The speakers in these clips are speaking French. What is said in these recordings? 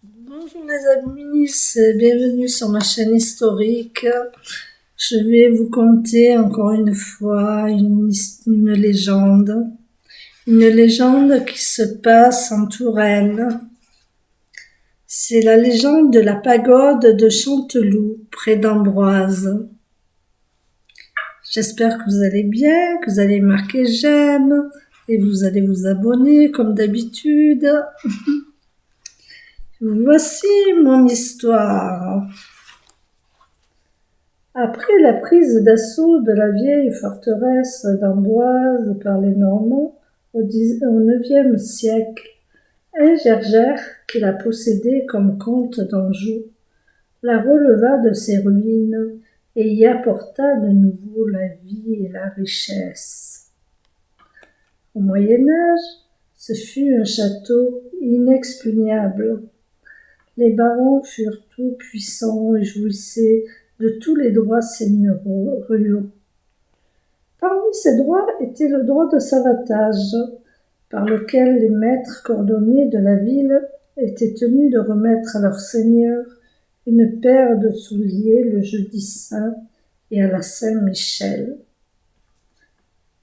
Bonjour les amis, bienvenue sur ma chaîne historique. Je vais vous conter encore une fois une légende. Une légende qui se passe en Touraine. C'est la légende de la pagode de Chanteloup, près d'Amboise. J'espère que vous allez bien, que vous allez marquer j'aime et vous allez vous abonner comme d'habitude. Voici mon histoire. Après la prise d'assaut de la vieille forteresse d'Amboise par les Normands au IXe siècle, un Gergère, qui la possédait comme comte d'Anjou, la releva de ses ruines et y apporta de nouveau la vie et la richesse. Au Moyen-Âge, ce fut un château inexpugnable. Les barons furent tout puissants et jouissaient de tous les droits seigneuriaux. Parmi ces droits était le droit de savatage, par lequel les maîtres cordonniers de la ville étaient tenus de remettre à leur seigneur une paire de souliers le jeudi saint et à la Saint-Michel.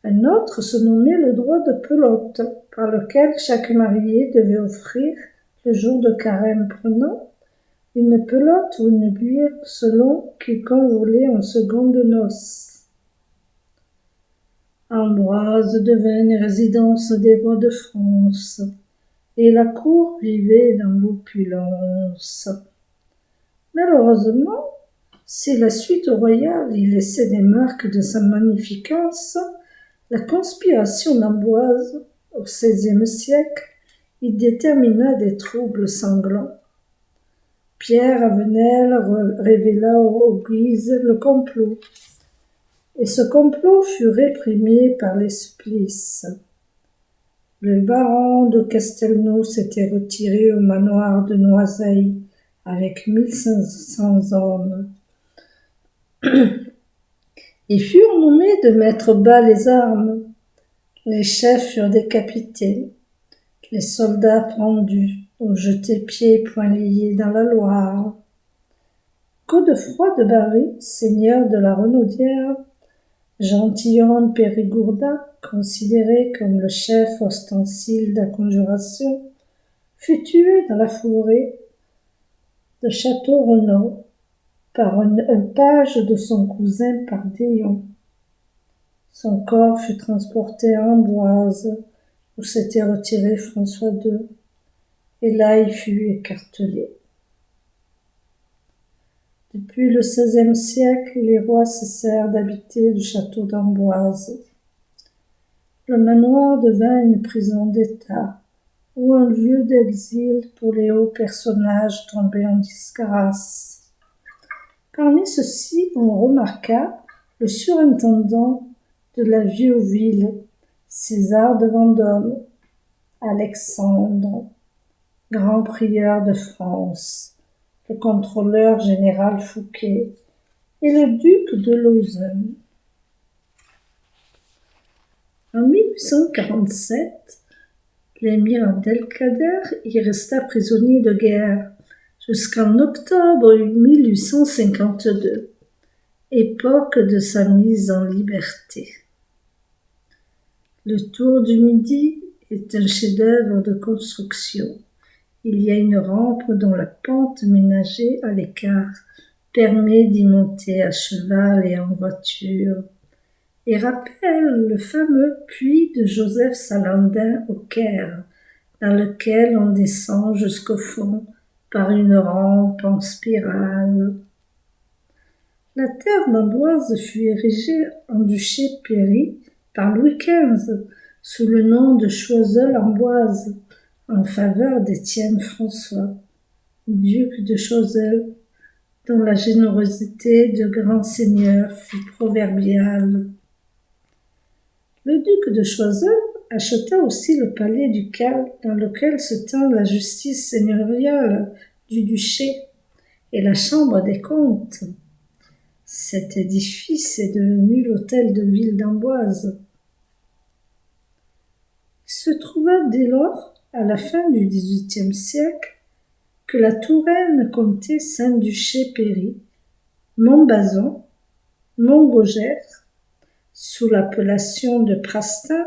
Un autre se nommait le droit de pelote, par lequel chaque marié devait offrir, le jour de carême prenant, une pelote ou une buire selon qu'il convoulait en seconde noces. Amboise devint une résidence des rois de France, et la cour vivait dans l'opulence. Malheureusement, si la suite royale y laissait des marques de sa magnificence, la conspiration d'Amboise, au XVIe siècle, y détermina des troubles sanglants. Pierre Avenel révéla aux Guises le complot, et ce complot fut réprimé par les supplices. Le baron de Castelnau s'était retiré au manoir de Noiseille avec 1500 hommes. Ils furent nommés de mettre bas les armes. Les chefs furent décapités, les soldats pendus, ou jetés pieds et poings liés dans la Loire. Godefroy de Barry, seigneur de la Renaudière, gentilhomme Périgourdin, considéré comme le chef ostensile de la conjuration, fut tué dans la forêt de Château-Renaud par un page de son cousin Pardillon. Son corps fut transporté à Amboise, où s'était retiré François II, et là il fut écartelé. Depuis le XVIe siècle, les rois cessèrent d'habiter le château d'Amboise. Le manoir devint une prison d'État, ou un lieu d'exil pour les hauts personnages tombés en disgrâce. Parmi ceux-ci, on remarqua le surintendant de la Vieux-Ville, César de Vendôme, Alexandre, grand prieur de France, le contrôleur général Fouquet et le duc de Lausanne. En 1847, l'émir Abdelkader y resta prisonnier de guerre jusqu'en octobre 1852, époque de sa mise en liberté. Le Tour du Midi est un chef-d'œuvre de construction. Il y a une rampe dont la pente ménagée à l'écart permet d'y monter à cheval et en voiture, et rappelle le fameux puits de Joseph Salandin au Caire, dans lequel on descend jusqu'au fond par une rampe en spirale. La terre d'Amboise fut érigée en duché Péry par Louis XV sous le nom de Choiseul-Amboise, en faveur d'Étienne François, duc de Choiseul, dont la générosité de grand seigneur fut proverbiale. Le duc de Choiseul acheta aussi le palais ducal dans lequel se tint la justice seigneuriale du duché et la chambre des comptes. Cet édifice est devenu l'hôtel de ville d'Amboise. Il se trouva dès lors, à la fin du XVIIIe siècle, que la Touraine comptait 5 duchés pairis, Montbazon, Montgauger, sous l'appellation de Prastin,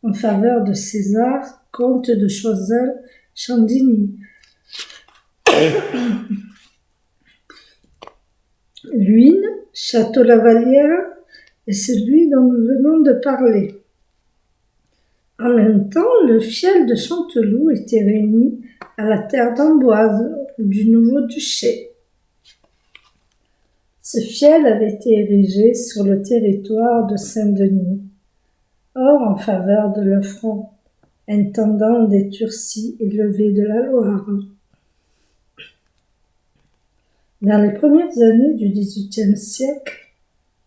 en faveur de César, comte de Choiseul-Chandigny. Luynes, Château-Lavallière et celui dont nous venons de parler. En même temps, le fiel de Chanteloup était réuni à la terre d'Amboise, du nouveau duché. Ce fiel avait été érigé sur le territoire de Saint-Denis. Or, en faveur de Lefranc, intendant des Turcis élevés de la Loire. Dans les premières années du XVIIIe siècle,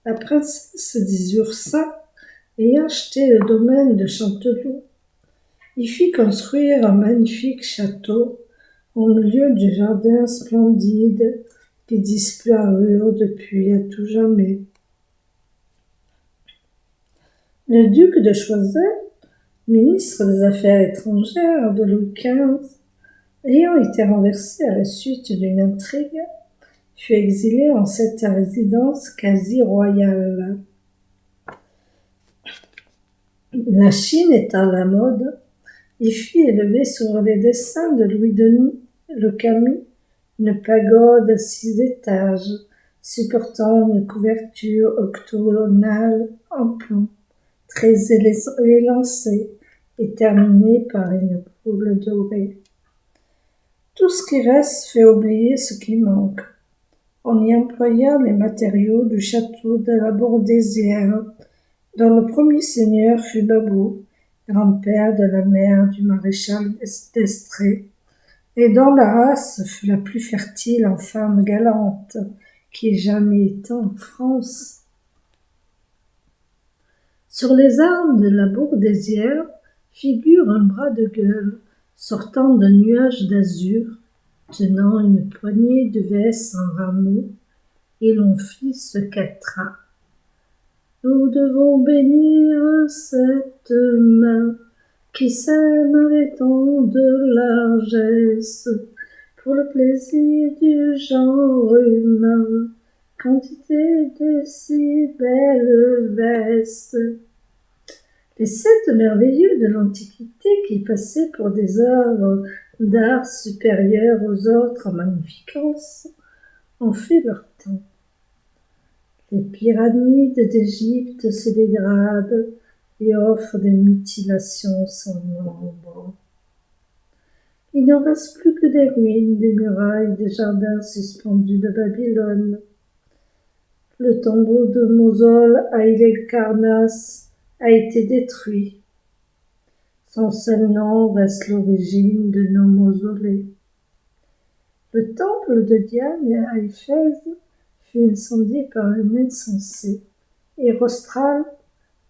la princesse des Ursins, ayant acheté le domaine de Chanteloup, y fit construire un magnifique château au milieu du jardin splendide qui disparurent depuis à tout jamais. Le duc de Choiseul, ministre des Affaires étrangères de Louis XV, ayant été renversé à la suite d'une intrigue, fut exilé en cette résidence quasi royale. La Chine étant à la mode, il fit élever sur les dessins de Louis-Denis le Camus une pagode à 6 étages, supportant une couverture octogonale en plomb, très élancée et terminée par une boule dorée. Tout ce qui reste fait oublier ce qui manque. On y employa les matériaux du château de la Bourdaissière, dont le premier seigneur fut Babou, grand-père de la mère du maréchal d'Estrées, et dont la race fut la plus fertile en femmes galantes qui ait jamais été en France. Sur les armes de la Bourdaissière figure un bras de gueule sortant d'un nuage d'azur, tenant une poignée de vesses en rameaux, et l'on fit ce quatrain. Nous devons bénir cette main qui sème les tons de largesse pour le plaisir du genre humain, quantité de si belles vesses. Les 7 merveilleux de l'Antiquité qui passaient pour des œuvres d'art supérieures aux autres en magnificence ont fait leur temps. Les pyramides d'Égypte se dégradent et offrent des mutilations sans nombre. Il ne reste plus que des ruines, des murailles, des jardins suspendus de Babylone. Le tombeau de Mosol à Halicarnasse a été détruit. Son seul nom reste l'origine de nos mausolées. Le temple de Diane à Éphèse fut incendié par un insensé, Érostral,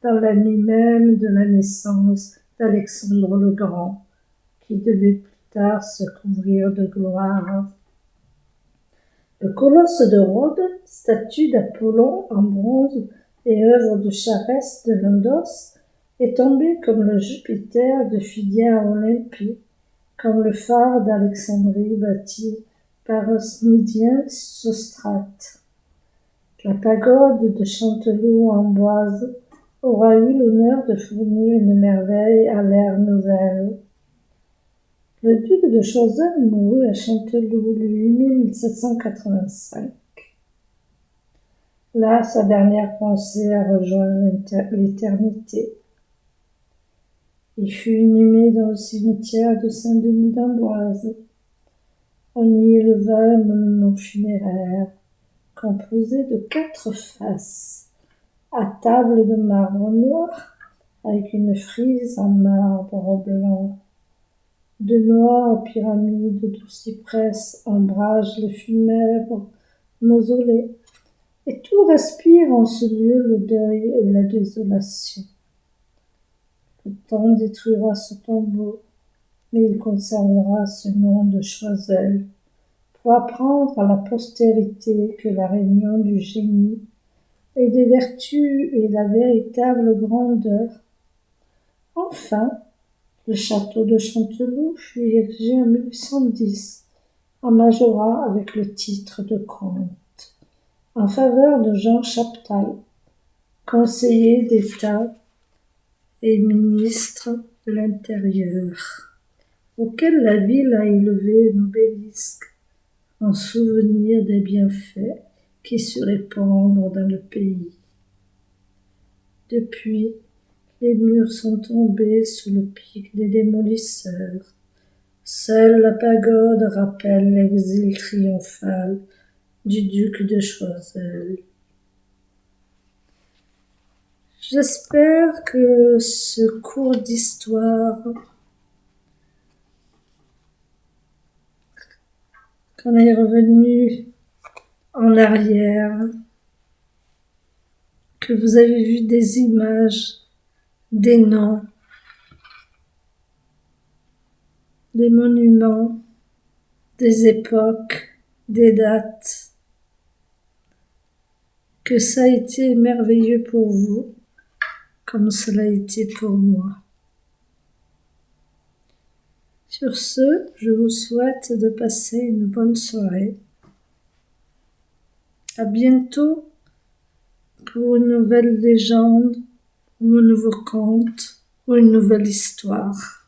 dans la nuit même de la naissance d'Alexandre le Grand, qui devait plus tard se couvrir de gloire. Le colosse de Rhodes, statue d'Apollon en bronze et œuvre de Charès de Lindos, est tombé comme le Jupiter de Phidia à Olympie, comme le phare d'Alexandrie bâti par un Smydien Sostrate. La pagode de Chanteloup-en-Boise aura eu l'honneur de fournir une merveille à l'ère nouvelle. Le duc de Choiseul mourut à Chanteloup le 8 mai 1785. Là, sa dernière pensée a rejoint l'éternité. Il fut inhumé dans le cimetière de Saint-Denis d'Amboise. On y éleva un monument funéraire composé de 4 faces, à table de marbre noir, avec une frise en marbre blanc. De noires pyramides d'où cyprès ombragent le funèbre mausolée, et tout respire en ce lieu le deuil et la désolation. Le temps détruira ce tombeau, mais il conservera ce nom de Choiseul, pour apprendre à la postérité que la réunion du génie et des vertus est la véritable grandeur. Enfin, le château de Chanteloup fut érigé en 1810 en majorat avec le titre de comte, en faveur de Jean Chaptal, conseiller d'État et ministre de l'Intérieur, auquel la ville a élevé un obélisque en souvenir des bienfaits qui se répandent dans le pays. Depuis, les murs sont tombés sous le pic des démolisseurs. Seule la pagode rappelle l'exil triomphal du duc de Choiseul. J'espère que ce cours d'histoire, qu'on est revenu en arrière, que vous avez vu des images, des noms, des monuments, des époques, des dates, que ça a été merveilleux pour vous, comme cela a été pour moi. Sur ce, je vous souhaite de passer une bonne soirée. À bientôt pour une nouvelle légende, ou un nouveau conte, ou une nouvelle histoire.